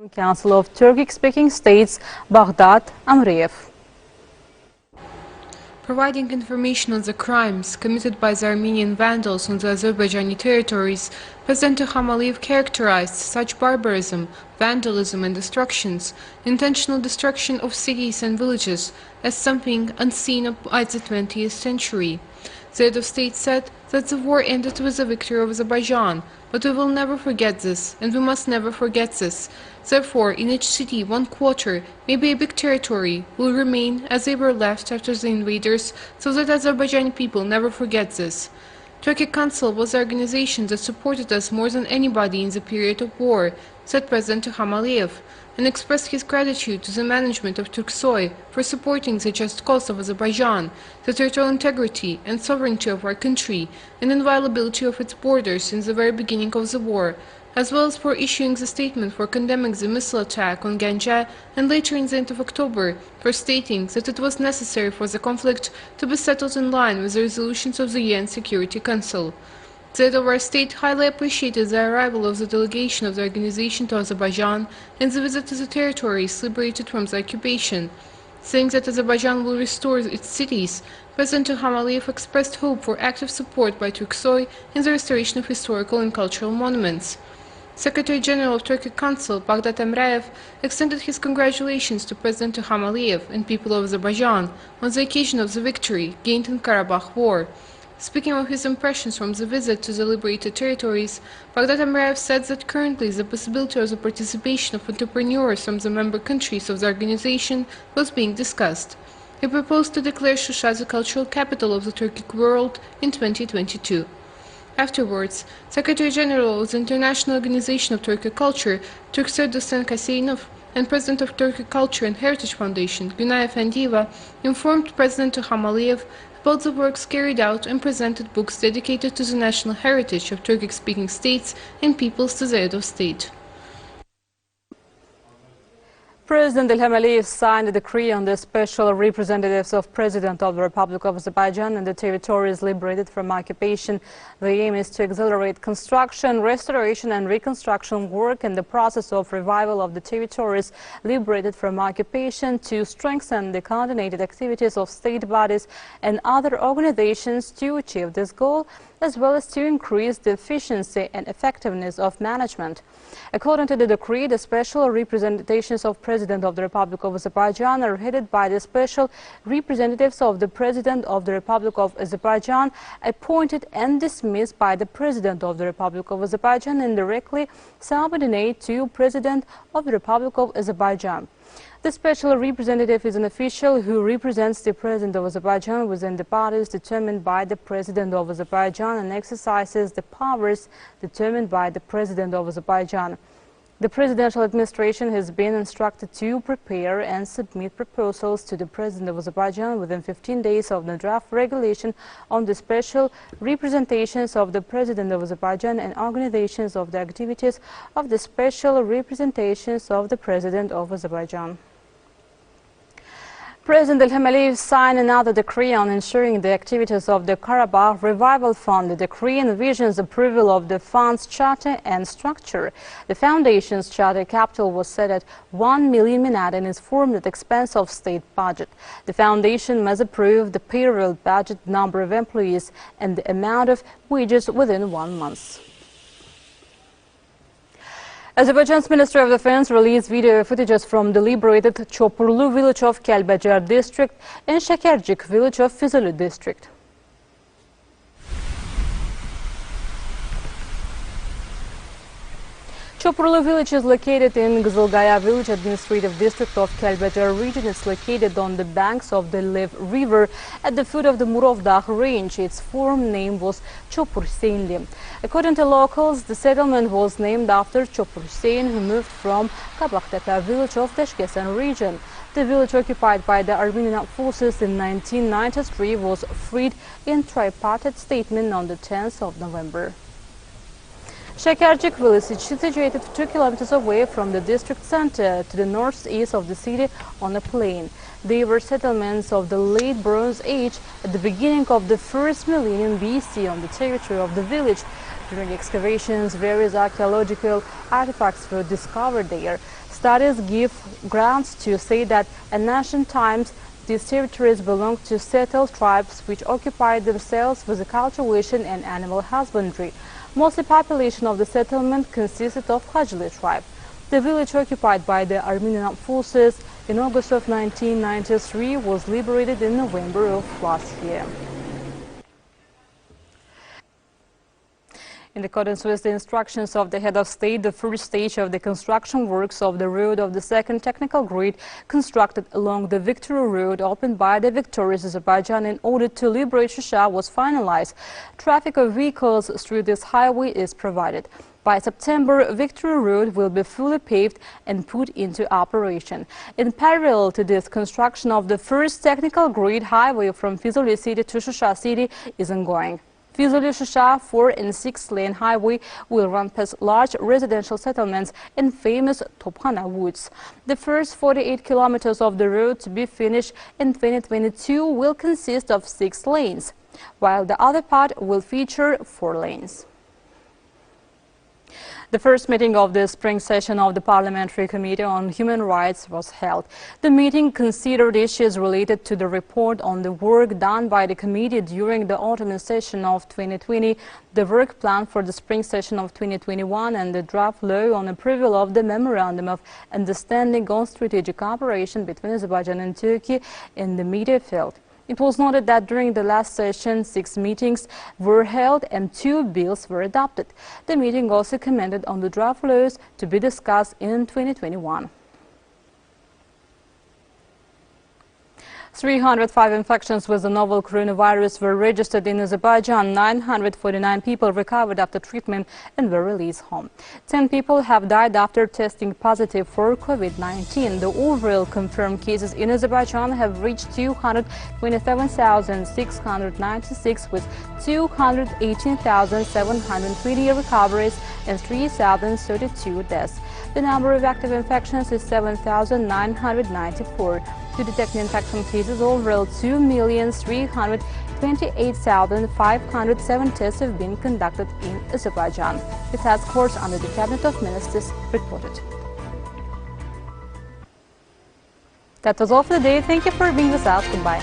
Council of Turkic-speaking states, Baghdad Amreyev. Providing information on the crimes committed by the Armenian vandals on the Azerbaijani territories, President İlham Aliyev characterized such barbarism, vandalism and destructions, intentional destruction of cities and villages, as something unseen by the 20th century. The head of state said that the war ended with the victory of Azerbaijan, but we will never forget this, and we must never forget this. Therefore, in each city, 1/4, maybe a big territory, will remain as they were left after the invaders, so that Azerbaijani people never forget this. Turkic Council was the organization that supported us more than anybody in the period of war, said President İlham Aliyev, and expressed his gratitude to the management of Turksoy for supporting the just cause of Azerbaijan, the territorial integrity and sovereignty of our country, and inviolability of its borders in the very beginning of the war, as well as for issuing the statement for condemning the missile attack on Ganja, and later in the end of October for stating that it was necessary for the conflict to be settled in line with the resolutions of the UN Security Council. The head of our state highly appreciated the arrival of the delegation of the organization to Azerbaijan and the visit to the territories liberated from the occupation. Saying that Azerbaijan will restore its cities, President İlham Aliyev expressed hope for active support by Turksoy in the restoration of historical and cultural monuments. Secretary General of Turkic Council, Baghdad Amreyev, extended his congratulations to President İlham Aliyev and people of Azerbaijan on the occasion of the victory gained in Karabakh War. Speaking of his impressions from the visit to the liberated territories, Baghdad Amreyev said that currently the possibility of the participation of entrepreneurs from the member countries of the organization was being discussed. He proposed to declare Shusha the cultural capital of the Turkic world in 2022. Afterwards, Secretary General of the International Organization of Turkic Culture, Turkcell Dostan Kaseyinov, and President of Turkic Culture and Heritage Foundation, Günay Efendieva, informed President İlham Aliyev about the works carried out and presented books dedicated to the national heritage of Turkic-speaking states and peoples to the head of state. President İlham Aliyev signed a decree on the special representatives of President of the Republic of Azerbaijan and the territories liberated from occupation. The aim is to accelerate construction, restoration and reconstruction work in the process of revival of the territories liberated from occupation, to strengthen the coordinated activities of state bodies and other organizations to achieve this goal, as well as to increase the efficiency and effectiveness of management. According to the decree, the special representations of President of the Republic of Azerbaijan are headed by the special representatives of the President of the Republic of Azerbaijan, appointed and dismissed by the President of the Republic of Azerbaijan, indirectly subordinate to President of the Republic of Azerbaijan. The special representative is an official who represents the President of Azerbaijan within the bodies determined by the President of Azerbaijan and exercises the powers determined by the President of Azerbaijan. The presidential administration has been instructed to prepare and submit proposals to the President of Azerbaijan within 15 days of the draft regulation on the special representations of the President of Azerbaijan and organizations of the activities of the special representations of the President of Azerbaijan. President İlham Aliyev signed another decree on ensuring the activities of the Karabakh Revival Fund. The decree envisions approval of the fund's charter and structure. The foundation's charter capital was set at 1 million manat and is formed at the expense of state budget. The foundation must approve the payroll budget, number of employees and the amount of wages within 1 month. Azerbaijan's Ministry of Defense released video footages from the liberated Chopurlu village of Kelbecer district and Şekercik village of Füzuli district. Chopurlu village is located in Gızılgaya village administrative district of Kelbecer region. It's located on the banks of the Lev River at the foot of the Murovdağ range. Its former name was Çopur Hüseyinli. According to locals, the settlement was named after Çopur Hüseyin, who moved from Kabaktepe village of Teşkesen region. The village, occupied by the Armenian forces in 1993, was freed in tripartite statement on the 10th of November. Şekercik village is situated 2 kilometers away from the district center to the northeast of the city on a plain. They were settlements of the late Bronze Age at the beginning of the 1st millennium BC on the territory of the village. During excavations, various archaeological artifacts were discovered there. studies give grounds to say that in ancient times these territories belonged to settled tribes which occupied themselves with the cultivation and animal husbandry. Mostly population of the settlement consisted of Hajili tribe. The village occupied by the Armenian forces in August of 1993 was liberated in November of last year. In accordance with the instructions of the head of state, the first stage of the construction works of the road of the second technical grade constructed along the Victory Road opened by the victorious Azerbaijan in order to liberate Shusha was finalized. Traffic of vehicles through this highway is provided. By September, Victory Road will be fully paved and put into operation. In parallel to this, construction of the first technical grade highway from Fizuli City to Shusha City is ongoing. Fizuli-Shusha 4- and 6-lane highway will run past large residential settlements and famous Tophana woods. The first 48 kilometers of the road to be finished in 2022 will consist of 6 lanes, while the other part will feature 4 lanes. The first meeting of the spring session of the Parliamentary Committee on Human Rights was held. The meeting considered issues related to the report on the work done by the committee during the autumn session of 2020, the work plan for the spring session of 2021 and the draft law on approval of the Memorandum of Understanding on Strategic Cooperation between Azerbaijan and Turkey in the media field. It was noted that during the last session, 6 meetings were held and 2 bills were adopted. The meeting also commented on the draft laws to be discussed in 2021. 305 infections with the novel coronavirus were registered in Azerbaijan. 949 people recovered after treatment and were released home. 10 people have died after testing positive for COVID-19. The overall confirmed cases in Azerbaijan have reached 227,696 with 218,720 recoveries and 3,032 deaths. The number of active infections is 7,994. To detect infection cases, overall 2,328,507 tests have been conducted in Azerbaijan. The task force under the Cabinet of Ministers reported. That was all for the day. Thank you for being with us. Goodbye.